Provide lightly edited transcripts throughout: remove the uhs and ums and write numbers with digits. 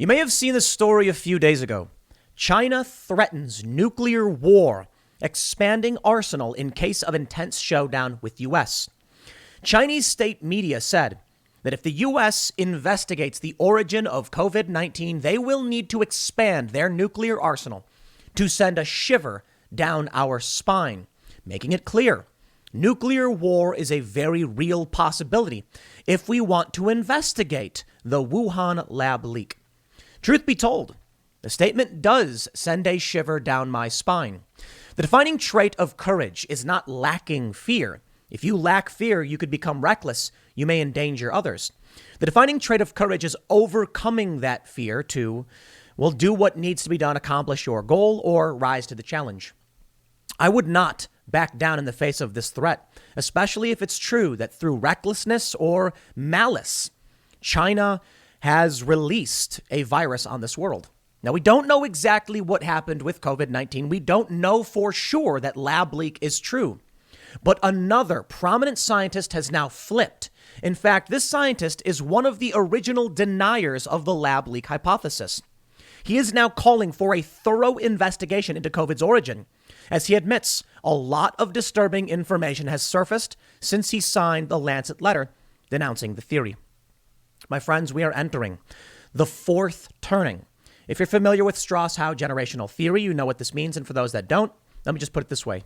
You may have seen this story a few days ago. China threatens nuclear war, expanding arsenal in case of intense showdown with U.S. Chinese state media said that if the U.S. investigates the origin of COVID-19, they will need to expand their nuclear arsenal to send a shiver down our spine, making it clear nuclear war is a very real possibility if we want to investigate the Wuhan lab leak. Truth be told, the statement does send a shiver down my spine. The defining trait of courage is not lacking fear. If you lack fear, you could become reckless. You may endanger others. The defining trait of courage is overcoming that fear to, well, do what needs to be done, accomplish your goal, or rise to the challenge. I would not back down in the face of this threat, especially if it's true that through recklessness or malice, China has released a virus on this world. Now, we don't know exactly what happened with COVID-19. We don't know for sure that lab leak is true. But another prominent scientist has now flipped. In fact, this scientist is one of the original deniers of the lab leak hypothesis. He is now calling for a thorough investigation into COVID's origin, as he admits a lot of disturbing information has surfaced since he signed the Lancet letter denouncing the theory. My friends, we are entering the fourth turning. If you're familiar with Strauss-Howe generational theory, you know what this means. And for those that don't, let me just put it this way.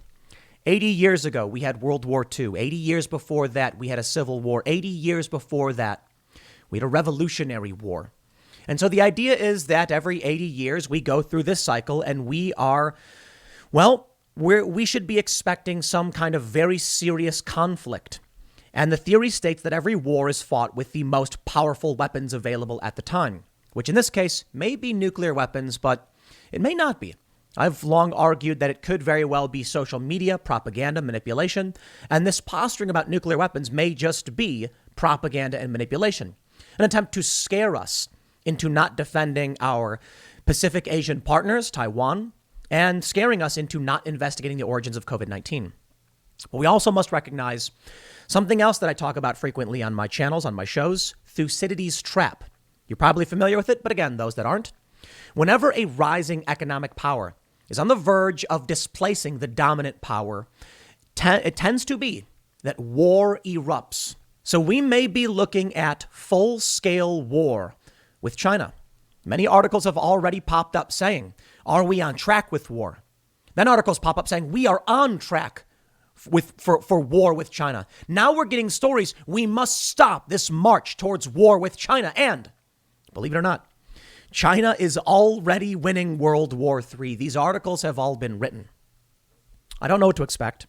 80 years ago, we had World War II. 80 years before that, we had a civil war. 80 years before that, we had a revolutionary war. And so the idea is that every 80 years, we go through this cycle and we are, well, we should be expecting some kind of very serious conflict. And the theory states that every war is fought with the most powerful weapons available at the time, which in this case may be nuclear weapons, but it may not be. I've long argued that it could very well be social media, propaganda, manipulation, and this posturing about nuclear weapons may just be propaganda and manipulation, an attempt to scare us into not defending our Pacific Asian partners, Taiwan, and scaring us into not investigating the origins of COVID-19. But we also must recognize something else that I talk about frequently on my channels, on my shows, Thucydides' trap. You're probably familiar with it, but again, those that aren't. Whenever a rising economic power is on the verge of displacing the dominant power, it tends to be that war erupts. So we may be looking at full-scale war with China. Many articles have already popped up saying, are we on track with war? Then articles pop up saying we are on track for war with China. Now we're getting stories. We must stop this march towards war with China. And believe it or not, China is already winning World War III. These articles have all been written. I don't know what to expect,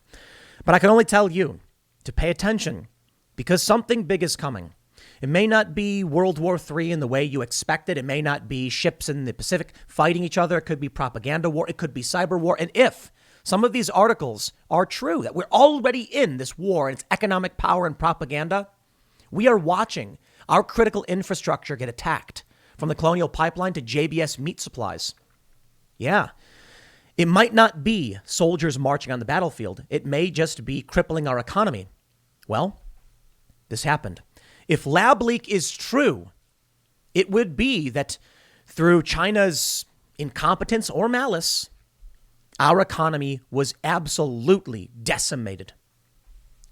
but I can only tell you to pay attention because something big is coming. It may not be World War III in the way you expect it. It may not be ships in the Pacific fighting each other. It could be propaganda war. It could be cyber war. And if some of these articles are true, that we're already in this war and its economic power and propaganda, we are watching our critical infrastructure get attacked, from the Colonial Pipeline to JBS meat supplies. Yeah, it might not be soldiers marching on the battlefield. It may just be crippling our economy. Well, this happened. If lab leak is true, it would be that through China's incompetence or malice, our economy was absolutely decimated.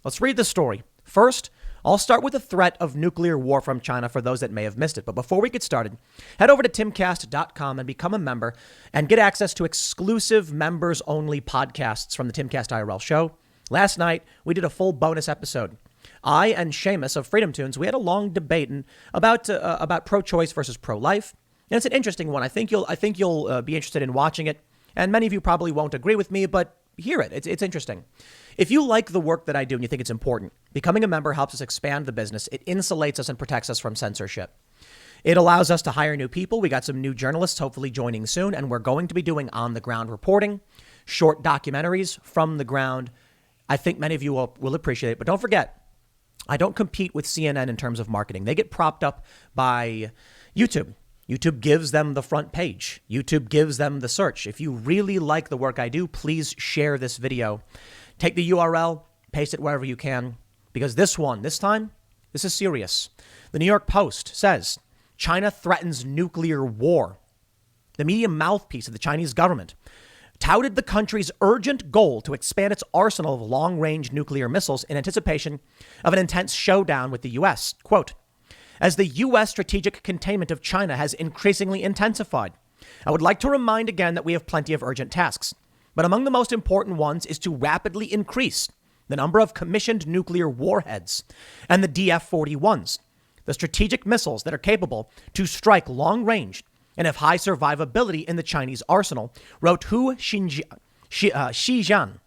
Let's read the story. First, I'll start with the threat of nuclear war from China for those that may have missed it. But before we get started, head over to timcast.com and become a member and get access to exclusive members-only podcasts from the Timcast IRL show. Last night, we did a full bonus episode. I and Seamus of Freedom Tunes, we had a long debate about pro-choice versus pro-life. And it's an interesting one. I think you'll be interested in watching it. And many of you probably won't agree with me, but hear it. It's interesting. If you like the work that I do and you think it's important, becoming a member helps us expand the business. It insulates us and protects us from censorship. It allows us to hire new people. We got some new journalists hopefully joining soon, and we're going to be doing on-the-ground reporting, short documentaries from the ground. I think many of you will appreciate it. But don't forget, I don't compete with CNN in terms of marketing. They get propped up by YouTube. YouTube gives them the front page. YouTube gives them the search. If you really like the work I do, please share this video. Take the URL, paste it wherever you can, because this time, this is serious. The New York Post says China threatens nuclear war. The media mouthpiece of the Chinese government touted the country's urgent goal to expand its arsenal of long-range nuclear missiles in anticipation of an intense showdown with the U.S. Quote, as the U.S. strategic containment of China has increasingly intensified, I would like to remind again that we have plenty of urgent tasks. But among the most important ones is to rapidly increase the number of commissioned nuclear warheads and the DF-41s, the strategic missiles that are capable to strike long range and have high survivability in the Chinese arsenal, wrote Hu Xijian,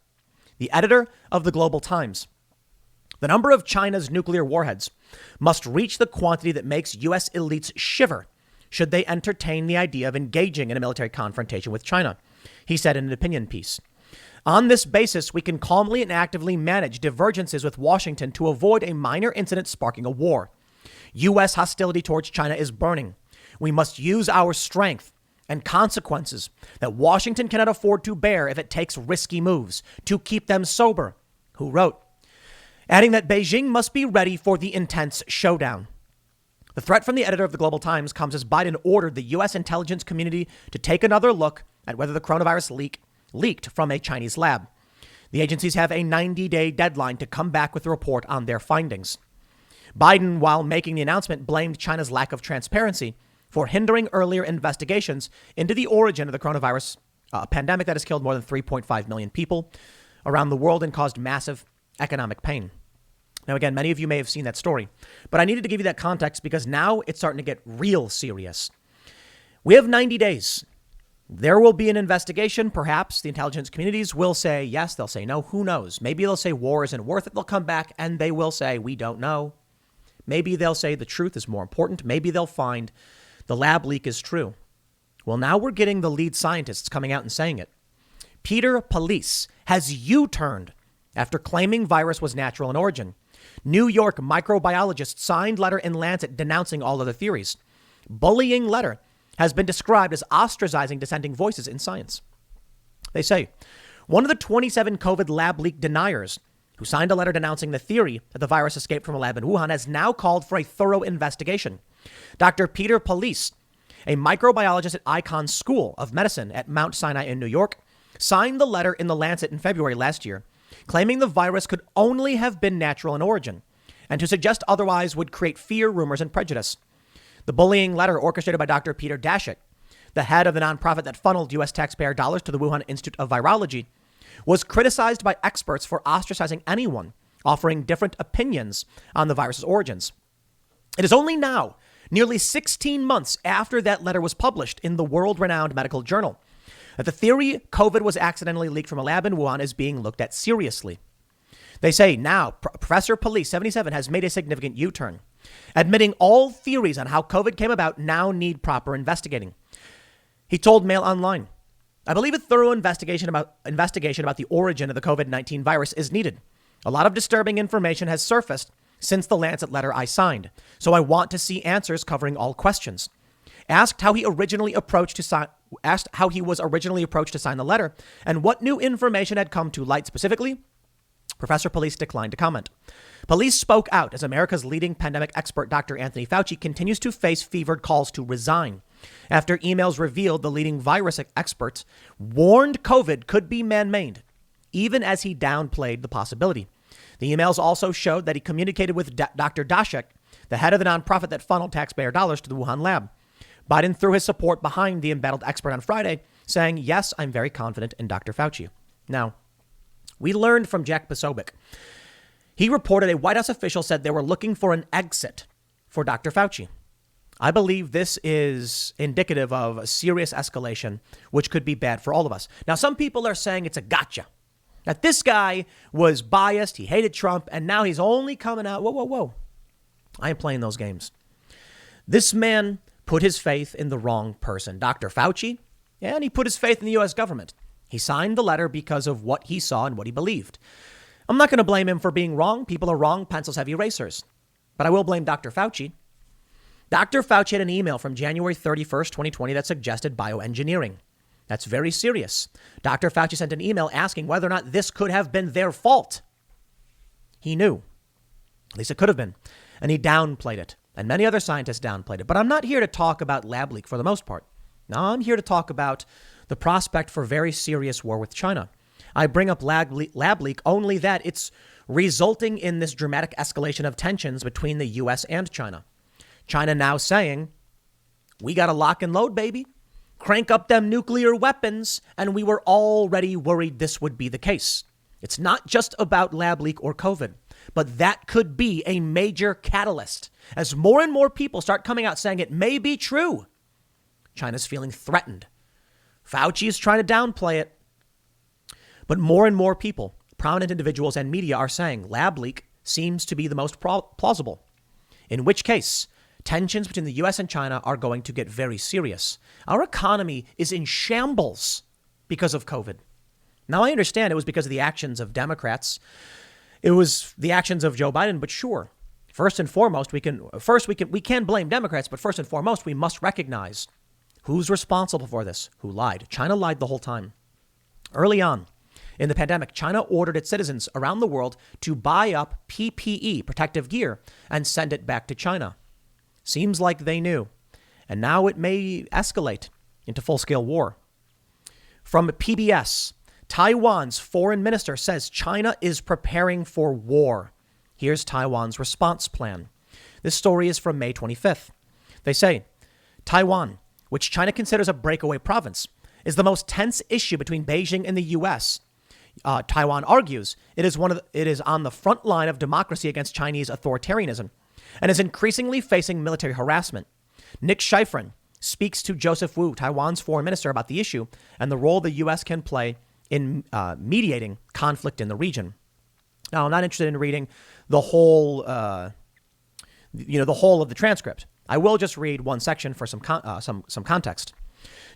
the editor of the Global Times. The number of China's nuclear warheads must reach the quantity that makes U.S. elites shiver should they entertain the idea of engaging in a military confrontation with China, he said in an opinion piece. On this basis, we can calmly and actively manage divergences with Washington to avoid a minor incident sparking a war. U.S. hostility towards China is burning. We must use our strength and consequences that Washington cannot afford to bear if it takes risky moves to keep them sober, Hu wrote, adding that Beijing must be ready for the intense showdown. The threat from the editor of the Global Times comes as Biden ordered the U.S. intelligence community to take another look at whether the coronavirus leaked from a Chinese lab. The agencies have a 90-day deadline to come back with a report on their findings. Biden, while making the announcement, blamed China's lack of transparency for hindering earlier investigations into the origin of the coronavirus pandemic that has killed more than 3.5 million people around the world and caused massive economic pain. Now, again, many of you may have seen that story, but I needed to give you that context because now it's starting to get real serious. We have 90 days. There will be an investigation. Perhaps the intelligence communities will say yes. They'll say no. Who knows? Maybe they'll say war isn't worth it. They'll come back and they will say, we don't know. Maybe they'll say the truth is more important. Maybe they'll find the lab leak is true. Well, now we're getting the lead scientists coming out and saying it. Peter Police has U-turned after claiming virus was natural in origin. New York microbiologist signed letter in Lancet denouncing all other theories. Bullying letter has been described as ostracizing dissenting voices in science. They say one of the 27 COVID lab leak deniers who signed a letter denouncing the theory that the virus escaped from a lab in Wuhan has now called for a thorough investigation. Dr. Peter Police, a microbiologist at Icahn School of Medicine at Mount Sinai in New York, signed the letter in the Lancet in February last year, claiming the virus could only have been natural in origin, and to suggest otherwise would create fear, rumors, and prejudice. The bullying letter, orchestrated by Dr. Peter Daszak, the head of the nonprofit that funneled U.S. taxpayer dollars to the Wuhan Institute of Virology, was criticized by experts for ostracizing anyone offering different opinions on the virus's origins. It is only now, nearly 16 months after that letter was published in the world-renowned medical journal, that the theory COVID was accidentally leaked from a lab in Wuhan is being looked at seriously. They say now Professor Police 77 has made a significant U-turn, admitting all theories on how COVID came about now need proper investigating. He told Mail Online, I believe a thorough investigation about the origin of the COVID-19 virus is needed. A lot of disturbing information has surfaced since the Lancet letter I signed, so I want to see answers covering all questions. Asked how he was originally approached to sign the letter and what new information had come to light specifically, Professor Police declined to comment. Police spoke out as America's leading pandemic expert, Dr. Anthony Fauci, continues to face fevered calls to resign after emails revealed the leading virus experts warned COVID could be man-made, even as he downplayed the possibility. The emails also showed that he communicated with Dr. Daszak, the head of the nonprofit that funneled taxpayer dollars to the Wuhan lab. Biden threw his support behind the embattled expert on Friday, saying, yes, I'm very confident in Dr. Fauci. Now, we learned from Jack Posobiec. He reported a White House official said they were looking for an exit for Dr. Fauci. I believe this is indicative of a serious escalation, which could be bad for all of us. Now, some people are saying it's a gotcha. That this guy was biased, he hated Trump, and now he's only coming out. Whoa. I ain't playing those games. This man put his faith in the wrong person, Dr. Fauci, and he put his faith in the U.S. government. He signed the letter because of what he saw and what he believed. I'm not going to blame him for being wrong. People are wrong. Pencils have erasers. But I will blame Dr. Fauci. Dr. Fauci had an email from January 31st, 2020 that suggested bioengineering. That's very serious. Dr. Fauci sent an email asking whether or not this could have been their fault. He knew. At least it could have been. And he downplayed it. And many other scientists downplayed it. But I'm not here to talk about lab leak for the most part. Now, I'm here to talk about the prospect for very serious war with China. I bring up lab leak only that it's resulting in this dramatic escalation of tensions between the U.S. and China. China now saying, we got to lock and load, baby. Crank up them nuclear weapons. And we were already worried this would be the case. It's not just about lab leak or COVID, but that could be a major catalyst as more and more people start coming out saying it may be true. China's feeling threatened. Fauci is trying to downplay it. But more and more people, prominent individuals and media are saying lab leak seems to be the most plausible. In which case, tensions between the U.S. and China are going to get very serious. Our economy is in shambles because of COVID. Now, I understand it was because of the actions of Democrats. It was the actions of Joe Biden, but sure. First and foremost, we can blame Democrats, but first and foremost, we must recognize who's responsible for this, who lied. China lied the whole time. Early on in the pandemic, China ordered its citizens around the world to buy up PPE, protective gear, and send it back to China. Seems like they knew. And now it may escalate into full-scale war. From PBS, Taiwan's foreign minister says China is preparing for war. Here's Taiwan's response plan. This story is from May 25th. They say, Taiwan, which China considers a breakaway province, is the most tense issue between Beijing and the U.S. Taiwan argues it is on the front line of democracy against Chinese authoritarianism and is increasingly facing military harassment. Nick Schifrin speaks to Joseph Wu, Taiwan's foreign minister, about the issue and the role the U.S. can play in mediating conflict in the region. Now, I'm not interested in reading the whole, the whole of the transcript. I will just read one section for some context.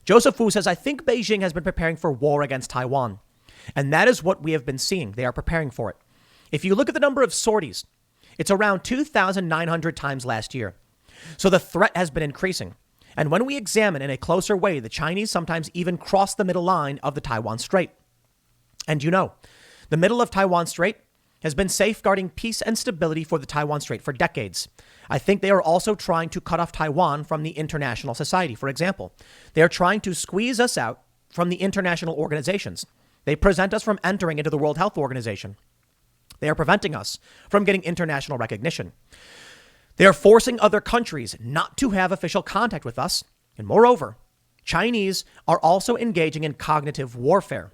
Joseph Wu says, I think Beijing has been preparing for war against Taiwan. And that is what we have been seeing. They are preparing for it. If you look at the number of sorties, it's around 2,900 times last year. So the threat has been increasing. And when we examine in a closer way, the Chinese sometimes even cross the middle line of the Taiwan Strait. And the middle of Taiwan Strait has been safeguarding peace and stability for the Taiwan Strait for decades. I think they are also trying to cut off Taiwan from the international society. For example, they are trying to squeeze us out from the international organizations. They prevent us from entering into the World Health Organization. They are preventing us from getting international recognition. They are forcing other countries not to have official contact with us. And moreover, Chinese are also engaging in cognitive warfare.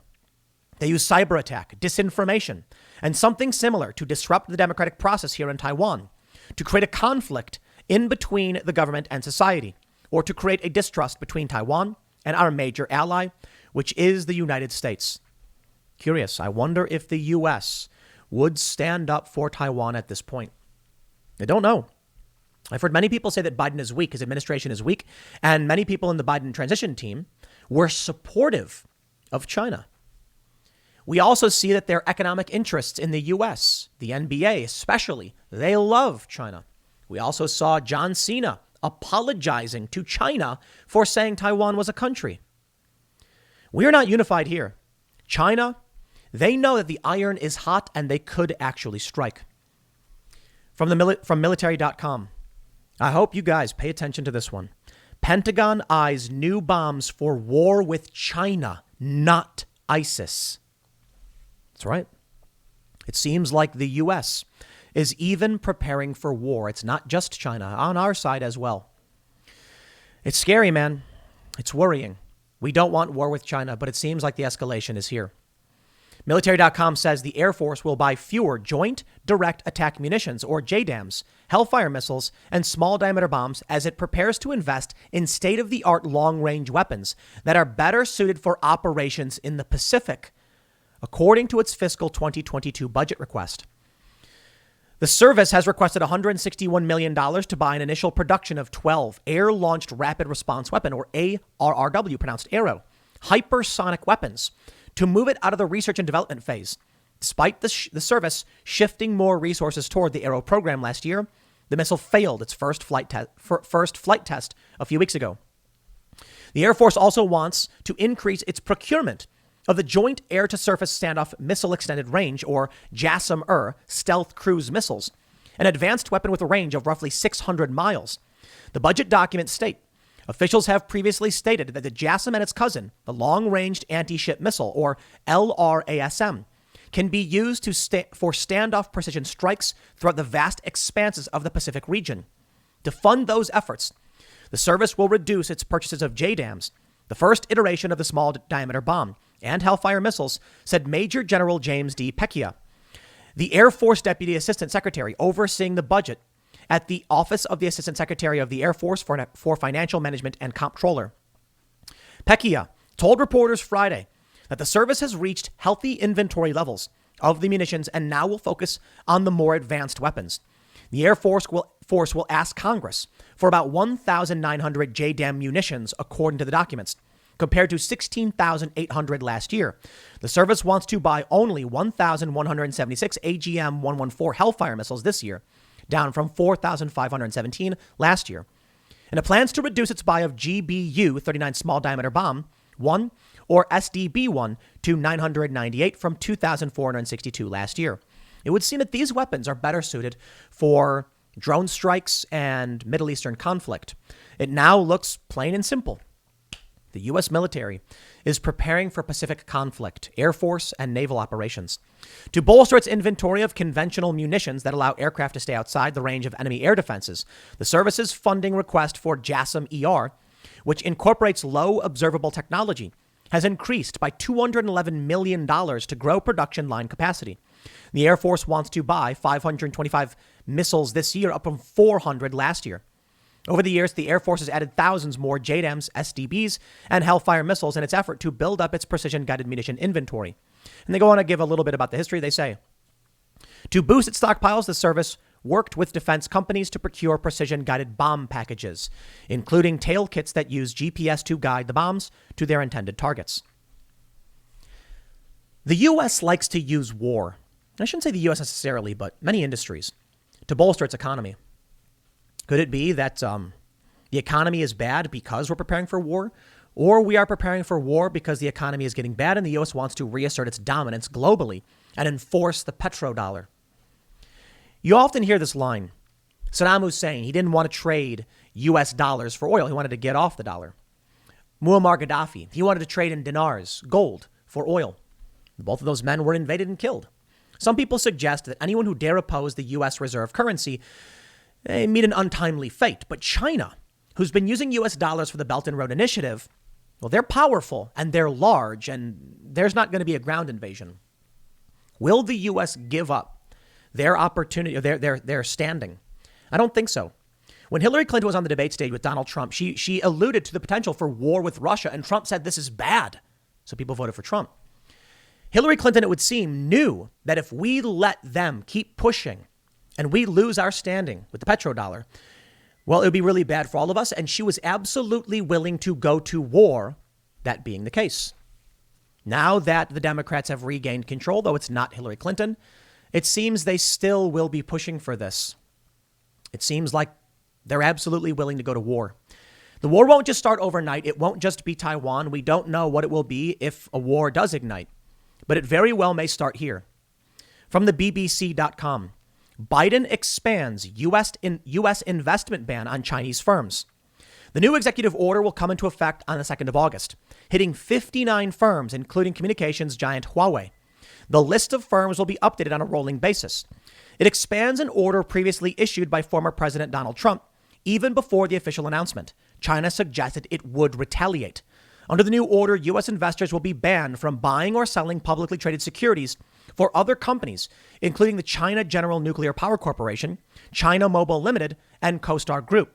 They use cyber attack, disinformation, and something similar to disrupt the democratic process here in Taiwan, to create a conflict in between the government and society, or to create a distrust between Taiwan and our major ally, which is the United States. Curious. I wonder if the U.S. would stand up for Taiwan at this point. I don't know. I've heard many people say that Biden is weak, his administration is weak, and many people in the Biden transition team were supportive of China. We also see that their economic interests in the U.S., the NBA especially, they love China. We also saw John Cena apologizing to China for saying Taiwan was a country. We are not unified here. China, they know that the iron is hot and they could actually strike. From military.com. I hope you guys pay attention to this one. Pentagon eyes new bombs for war with China, not ISIS. That's right. It seems like the U.S. is even preparing for war. It's not just China, on our side as well. It's scary, man. It's worrying. We don't want war with China, but it seems like the escalation is here. Military.com says the Air Force will buy fewer Joint Direct Attack Munitions, or JDAMs, Hellfire missiles, and small diameter bombs as it prepares to invest in state-of-the-art long-range weapons that are better suited for operations in the Pacific, according to its fiscal 2022 budget request. The service has requested $161 million to buy an initial production of 12 Air-Launched Rapid Response Weapon, or ARRW, pronounced Arrow, hypersonic weapons, to move it out of the research and development phase. Despite the service shifting more resources toward the Arrow program last year, the missile failed its first flight test a few weeks ago. The Air Force also wants to increase its procurement of the Joint Air-to-Surface Standoff Missile Extended Range, or JASSM-ER, stealth cruise missiles, an advanced weapon with a range of roughly 600 miles. The budget documents state, officials have previously stated that the JASSM and its cousin, the Long-Ranged Anti-Ship Missile, or LRASM, can be used for standoff precision strikes throughout the vast expanses of the Pacific region. To fund those efforts, the service will reduce its purchases of JDAMs, the first iteration of the small diameter bomb, and Hellfire missiles, said Major General James D. Pecchia, the Air Force Deputy Assistant Secretary overseeing the budget at the Office of the Assistant Secretary of the Air Force for Financial Management and Comptroller. Pecchia told reporters Friday that the service has reached healthy inventory levels of the munitions and now will focus on the more advanced weapons. The Air Force will ask Congress for about 1,900 JDAM munitions, according to the documents, compared to 16,800 last year. The service wants to buy only 1,176 AGM-114 Hellfire missiles this year, down from 4,517 last year. And it plans to reduce its buy of GBU-39 small diameter bomb 1 or SDB-1 to 998 from 2,462 last year. It would seem that these weapons are better suited for drone strikes and Middle Eastern conflict. It now looks plain and simple. The U.S. military is preparing for Pacific conflict, Air Force, and naval operations. To bolster its inventory of conventional munitions that allow aircraft to stay outside the range of enemy air defenses, the service's funding request for JASSM-ER, which incorporates low observable technology, has increased by $211 million to grow production line capacity. The Air Force wants to buy 525 missiles this year, up from 400 last year. Over the years, the Air Force has added thousands more JDAMs, SDBs, and Hellfire missiles in its effort to build up its precision-guided munition inventory. And they go on to give a little bit about the history. They say, to boost its stockpiles, the service worked with defense companies to procure precision-guided bomb packages, including tail kits that use GPS to guide the bombs to their intended targets. The U.S. likes to use war. I shouldn't say the U.S. necessarily, but many industries, to bolster its economy. Could it be that the economy is bad because we're preparing for war? Or we are preparing for war because the economy is getting bad and the U.S. wants to reassert its dominance globally and enforce the petrodollar? You often hear this line. Saddam Hussein, he didn't want to trade U.S. dollars for oil. He wanted to get off the dollar. Muammar Gaddafi, he wanted to trade in dinars, gold, for oil. Both of those men were invaded and killed. Some people suggest that anyone who dare oppose the U.S. reserve currency meet an untimely fate. But China, who's been using U.S. dollars for the Belt and Road Initiative, well, they're powerful and they're large, and there's not going to be a ground invasion. Will the U.S. give up their opportunity, their standing? I don't think so. When Hillary Clinton was on the debate stage with Donald Trump, she alluded to the potential for war with Russia, and Trump said this is bad. So people voted for Trump. Hillary Clinton, it would seem, knew that if we let them keep pushing and we lose our standing with the petrodollar, well, it would be really bad for all of us. And she was absolutely willing to go to war, that being the case. Now that the Democrats have regained control, though it's not Hillary Clinton, it seems they still will be pushing for this. It seems like they're absolutely willing to go to war. The war won't just start overnight. It won't just be Taiwan. We don't know what it will be if a war does ignite, but it very well may start here. From the BBC.com, Biden expands U.S. investment ban on Chinese firms. The new executive order will come into effect on the 2nd of August, hitting 59 firms, including communications giant Huawei. The list of firms will be updated on a rolling basis. It expands an order previously issued by former President Donald Trump. Even before the official announcement, China suggested it would retaliate. Under the new order, U.S. investors will be banned from buying or selling publicly traded securities for other companies, including the China General Nuclear Power Corporation, China Mobile Limited, and CoStar Group.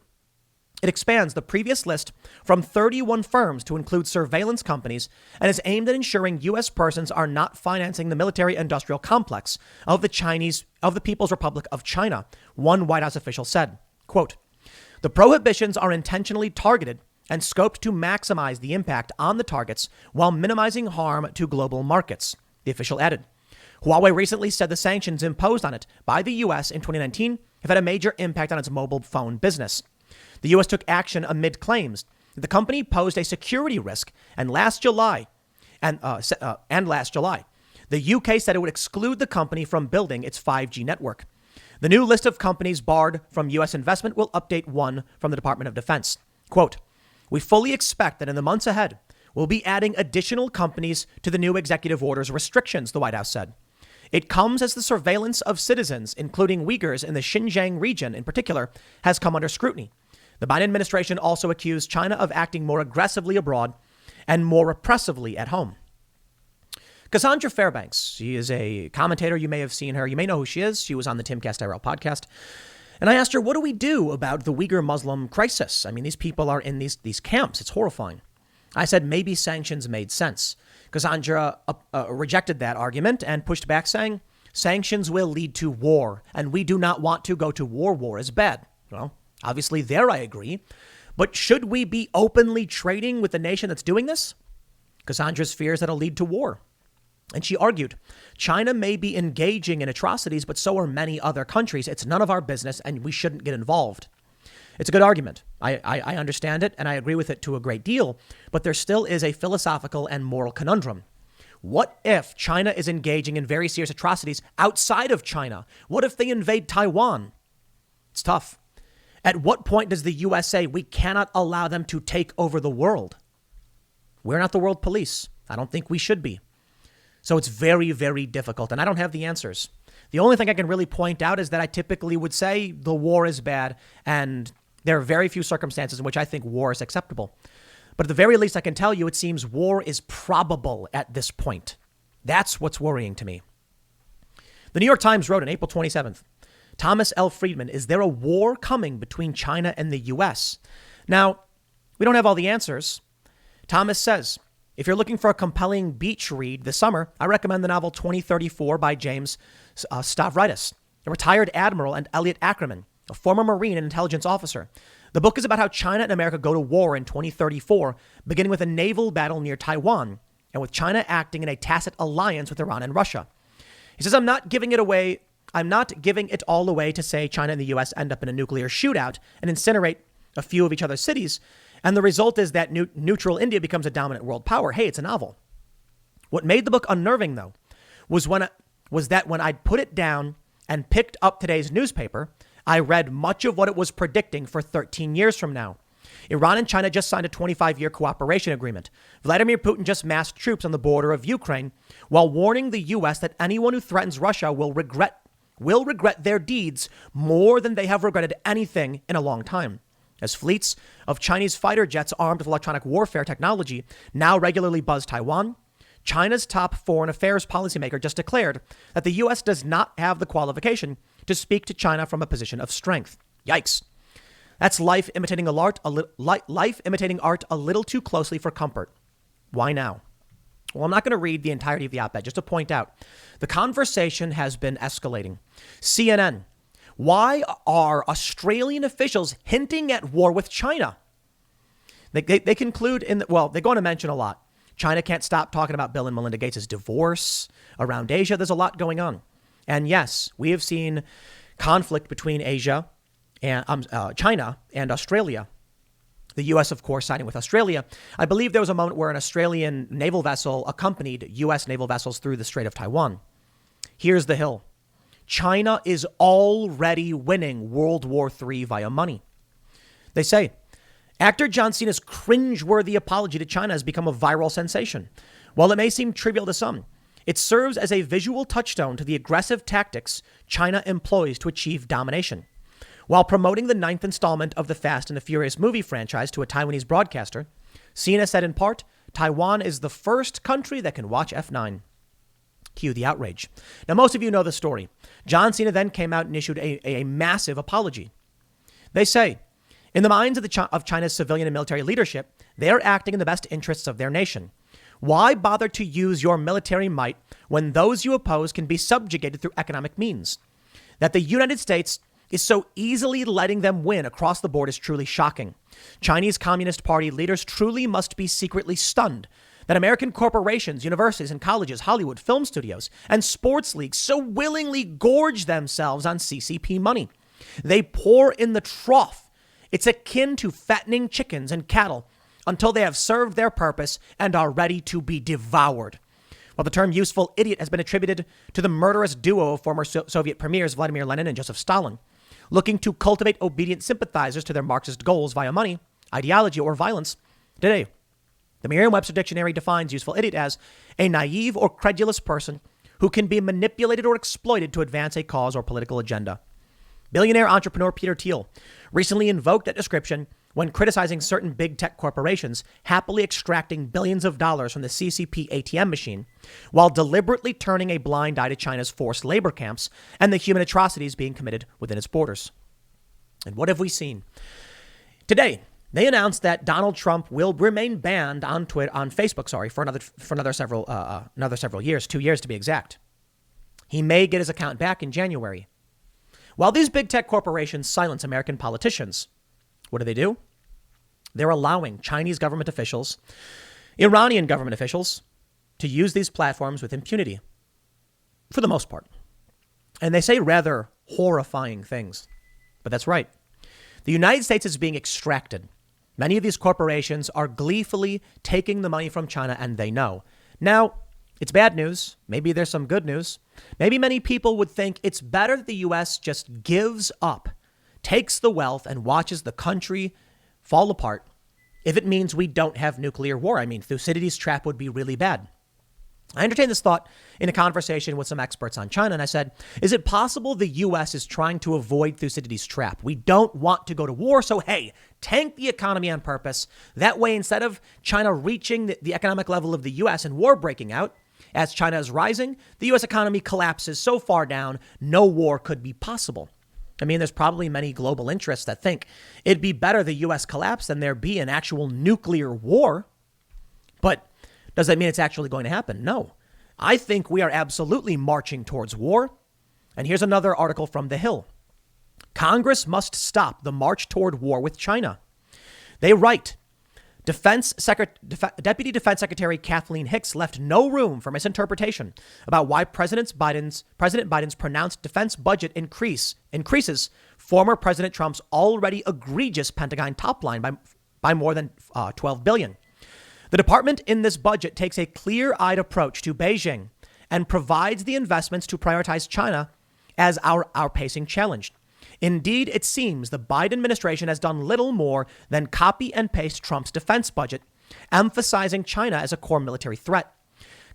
It expands the previous list from 31 firms to include surveillance companies and is aimed at ensuring U.S. persons are not financing the military-industrial complex of the People's Republic of China, one White House official said. Quote, "The prohibitions are intentionally targeted and scoped to maximize the impact on the targets while minimizing harm to global markets," the official added. Huawei recently said the sanctions imposed on it by the U.S. in 2019 have had a major impact on its mobile phone business. The U.S. took action amid claims that the company posed a security risk, and last July, the UK said it would exclude the company from building its 5G network. The new list of companies barred from U.S. investment will update one from the Department of Defense. Quote, we fully expect that in the months ahead, we'll be adding additional companies to the new executive order's restrictions, the White House said. It comes as the surveillance of citizens, including Uyghurs in the Xinjiang region in particular, has come under scrutiny. The Biden administration also accused China of acting more aggressively abroad and more repressively at home. Cassandra Fairbanks, she is a commentator. You may have seen her. You may know who she is. She was on the Timcast IRL podcast. And I asked her, what do we do about the Uyghur Muslim crisis? I mean, these people are in these camps. It's horrifying. I said maybe sanctions made sense. Cassandra rejected that argument and pushed back, saying sanctions will lead to war, and we do not want to go to war. War is bad. Well, obviously there I agree. But should we be openly trading with the nation that's doing this? Cassandra's fears that it'll lead to war. And she argued, China may be engaging in atrocities, but so are many other countries. It's none of our business, and we shouldn't get involved. It's a good argument. I understand it, and I agree with it to a great deal, but there still is a philosophical and moral conundrum. What if China is engaging in very serious atrocities outside of China? What if they invade Taiwan? It's tough. At what point does the U.S. say we cannot allow them to take over the world? We're not the world police. I don't think we should be. So it's very, very difficult, and I don't have the answers. The only thing I can really point out is that I typically would say the war is bad, and there are very few circumstances in which I think war is acceptable. But at the very least, I can tell you it seems war is probable at this point. That's what's worrying to me. The New York Times wrote on April 27th, Thomas L. Friedman, is there a war coming between China and the U.S.? Now, we don't have all the answers. Thomas says, if you're looking for a compelling beach read this summer, I recommend the novel 2034 by James Stavridis, a retired admiral, and Elliot Ackerman, a former Marine and intelligence officer. The book is about how China and America go to war in 2034, beginning with a naval battle near Taiwan, and with China acting in a tacit alliance with Iran and Russia. He says, I'm not giving it all away to say China and the U.S. end up in a nuclear shootout and incinerate a few of each other's cities. And the result is that neutral India becomes a dominant world power. Hey, it's a novel. What made the book unnerving, though, was that when I'd put it down and picked up today's newspaper, I read much of what it was predicting for 13 years from now. Iran and China just signed a 25-year cooperation agreement. Vladimir Putin just massed troops on the border of Ukraine while warning the U.S. that anyone who threatens Russia will regret their deeds more than they have regretted anything in a long time. As fleets of Chinese fighter jets armed with electronic warfare technology now regularly buzz Taiwan, China's top foreign affairs policymaker just declared that the U.S. does not have the qualification to speak to China from a position of strength. Yikes. That's life imitating art a little too closely for comfort. Why now? Well, I'm not going to read the entirety of the op-ed, just to point out the conversation has been escalating. CNN. Why are Australian officials hinting at war with China? They conclude they go on to mention a lot. China can't stop talking about Bill and Melinda Gates' divorce around Asia. There's a lot going on. And yes, we have seen conflict between Asia and China and Australia. The U.S., of course, siding with Australia. I believe there was a moment where an Australian naval vessel accompanied U.S. naval vessels through the Strait of Taiwan. Here's the hill. China is already winning World War III via money. They say, actor John Cena's cringeworthy apology to China has become a viral sensation. While it may seem trivial to some, it serves as a visual touchstone to the aggressive tactics China employs to achieve domination. While promoting the 9th installment of the Fast and the Furious movie franchise to a Taiwanese broadcaster, Cena said in part, Taiwan is the first country that can watch F9. Cue the outrage. Now, most of you know the story. John Cena then came out and issued a massive apology. They say, in the minds of China's civilian and military leadership, they are acting in the best interests of their nation. Why bother to use your military might when those you oppose can be subjugated through economic means? That the United States is so easily letting them win across the board is truly shocking. Chinese Communist Party leaders truly must be secretly stunned that American corporations, universities and colleges, Hollywood, film studios, and sports leagues so willingly gorge themselves on CCP money. They pour in the trough. It's akin to fattening chickens and cattle until they have served their purpose and are ready to be devoured. While the term useful idiot has been attributed to the murderous duo of former Soviet premiers Vladimir Lenin and Joseph Stalin, looking to cultivate obedient sympathizers to their Marxist goals via money, ideology, or violence, today, the Merriam-Webster Dictionary defines useful idiot as a naive or credulous person who can be manipulated or exploited to advance a cause or political agenda. Billionaire entrepreneur Peter Thiel recently invoked that description when criticizing certain big tech corporations happily extracting billions of dollars from the CCP ATM machine while deliberately turning a blind eye to China's forced labor camps and the human atrocities being committed within its borders. And what have we seen? Today, they announced that Donald Trump will remain banned on Facebook, for another several years, 2 years to be exact. He may get his account back in January. While these big tech corporations silence American politicians, what do? They're allowing Chinese government officials, Iranian government officials, to use these platforms with impunity, for the most part. And they say rather horrifying things. But that's right. The United States is being extracted. Many of these corporations are gleefully taking the money from China, and they know. Now, it's bad news. Maybe there's some good news. Maybe many people would think it's better that the U.S. just gives up, takes the wealth, and watches the country fall apart if it means we don't have nuclear war. I mean, Thucydides' trap would be really bad. I entertained this thought in a conversation with some experts on China, and I said, is it possible the U.S. is trying to avoid Thucydides' trap? We don't want to go to war, so hey, tank the economy on purpose. That way, instead of China reaching the economic level of the U.S. and war breaking out, as China is rising, the U.S. economy collapses so far down, no war could be possible. I mean, there's probably many global interests that think it'd be better the U.S. collapse than there be an actual nuclear war. But does that mean it's actually going to happen? No. I think we are absolutely marching towards war. And here's another article from The Hill. Congress must stop the march toward war with China. They write, Deputy Defense Secretary Kathleen Hicks left no room for misinterpretation about why President Biden's pronounced defense budget increases former President Trump's already egregious Pentagon top line by more than $12 billion. The department in this budget takes a clear-eyed approach to Beijing and provides the investments to prioritize China as our outpacing challenge. Indeed, it seems the Biden administration has done little more than copy and paste Trump's defense budget, emphasizing China as a core military threat.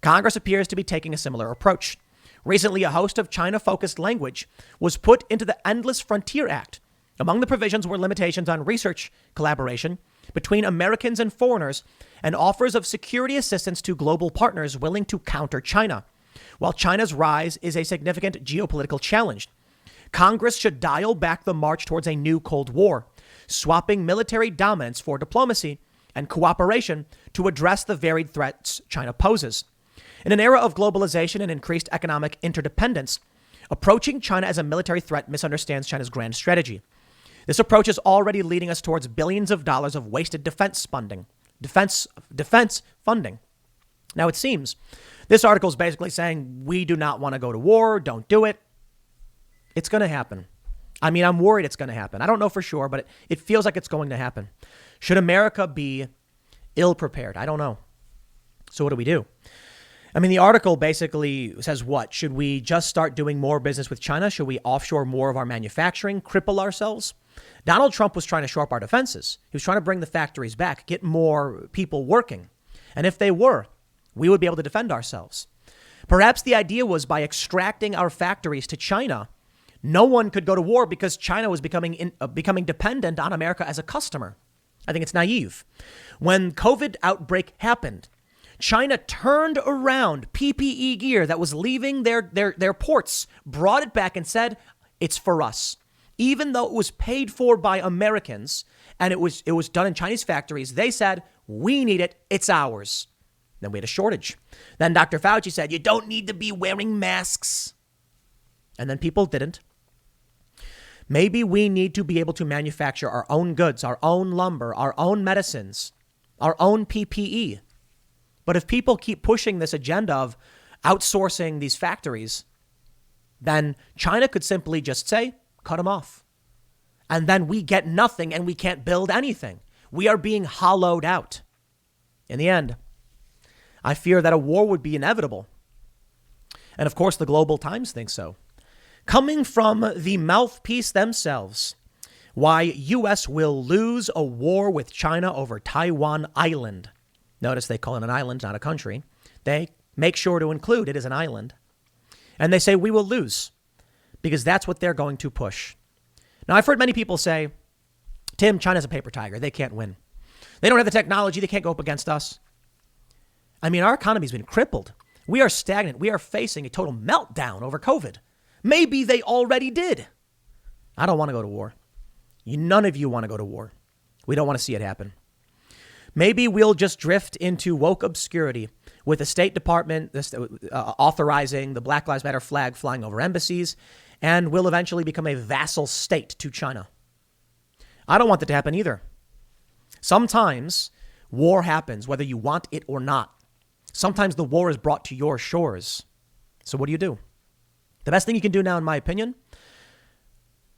Congress appears to be taking a similar approach. Recently, a host of China-focused language was put into the Endless Frontier Act. Among the provisions were limitations on research collaboration between Americans and foreigners and offers of security assistance to global partners willing to counter China. While China's rise is a significant geopolitical challenge, Congress should dial back the march towards a new Cold War, swapping military dominance for diplomacy and cooperation to address the varied threats China poses. In an era of globalization and increased economic interdependence, approaching China as a military threat misunderstands China's grand strategy. This approach is already leading us towards billions of dollars of wasted defense funding. Now, it seems this article is basically saying we do not want to go to war. Don't do it. It's going to happen. I mean, I'm worried it's going to happen. I don't know for sure, but it feels like it's going to happen. Should America be ill prepared? I don't know. So what do we do? I mean, the article basically says what? Should we just start doing more business with China? Should we offshore more of our manufacturing, cripple ourselves? Donald Trump was trying to shore up our defenses. He was trying to bring the factories back, get more people working. And if they were, we would be able to defend ourselves. Perhaps the idea was by extracting our factories to China, no one could go to war because China was becoming dependent on America as a customer. I think it's naive. When COVID outbreak happened, China turned around PPE gear that was leaving their ports, brought it back and said, it's for us. Even though it was paid for by Americans and it was done in Chinese factories, they said, we need it. It's ours. Then we had a shortage. Then Dr. Fauci said, you don't need to be wearing masks. And then people didn't. Maybe we need to be able to manufacture our own goods, our own lumber, our own medicines, our own PPE. But if people keep pushing this agenda of outsourcing these factories, then China could simply just say, cut them off. And then we get nothing and we can't build anything. We are being hollowed out. In the end, I fear that a war would be inevitable. And of course, the Global Times thinks so. Coming from the mouthpiece themselves, why U.S. will lose a war with China over Taiwan Island. Notice they call it an island, not a country. They make sure to include it as an island. And they say we will lose because that's what they're going to push. Now, I've heard many people say, Tim, China's a paper tiger. They can't win. They don't have the technology. They can't go up against us. I mean, our economy's been crippled. We are stagnant. We are facing a total meltdown over COVID. Maybe they already did. I don't want to go to war. None of you want to go to war. We don't want to see it happen. Maybe we'll just drift into woke obscurity with the State Department authorizing the Black Lives Matter flag flying over embassies, and we'll eventually become a vassal state to China. I don't want that to happen either. Sometimes war happens, whether you want it or not. Sometimes the war is brought to your shores. So what do? The best thing you can do now, in my opinion,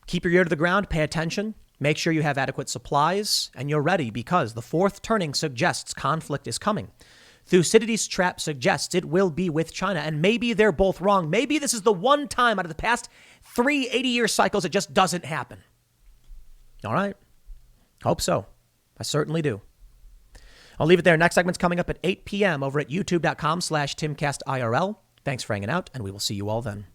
keep your ear to the ground, pay attention, make sure you have adequate supplies, and you're ready because the fourth turning suggests conflict is coming. Thucydides' trap suggests it will be with China, and maybe they're both wrong. Maybe this is the one time out of the past 3 80-year cycles it just doesn't happen. All right. Hope so. I certainly do. I'll leave it there. Next segment's coming up at 8 p.m. over at youtube.com/TimCastIRL. Thanks for hanging out, and we will see you all then.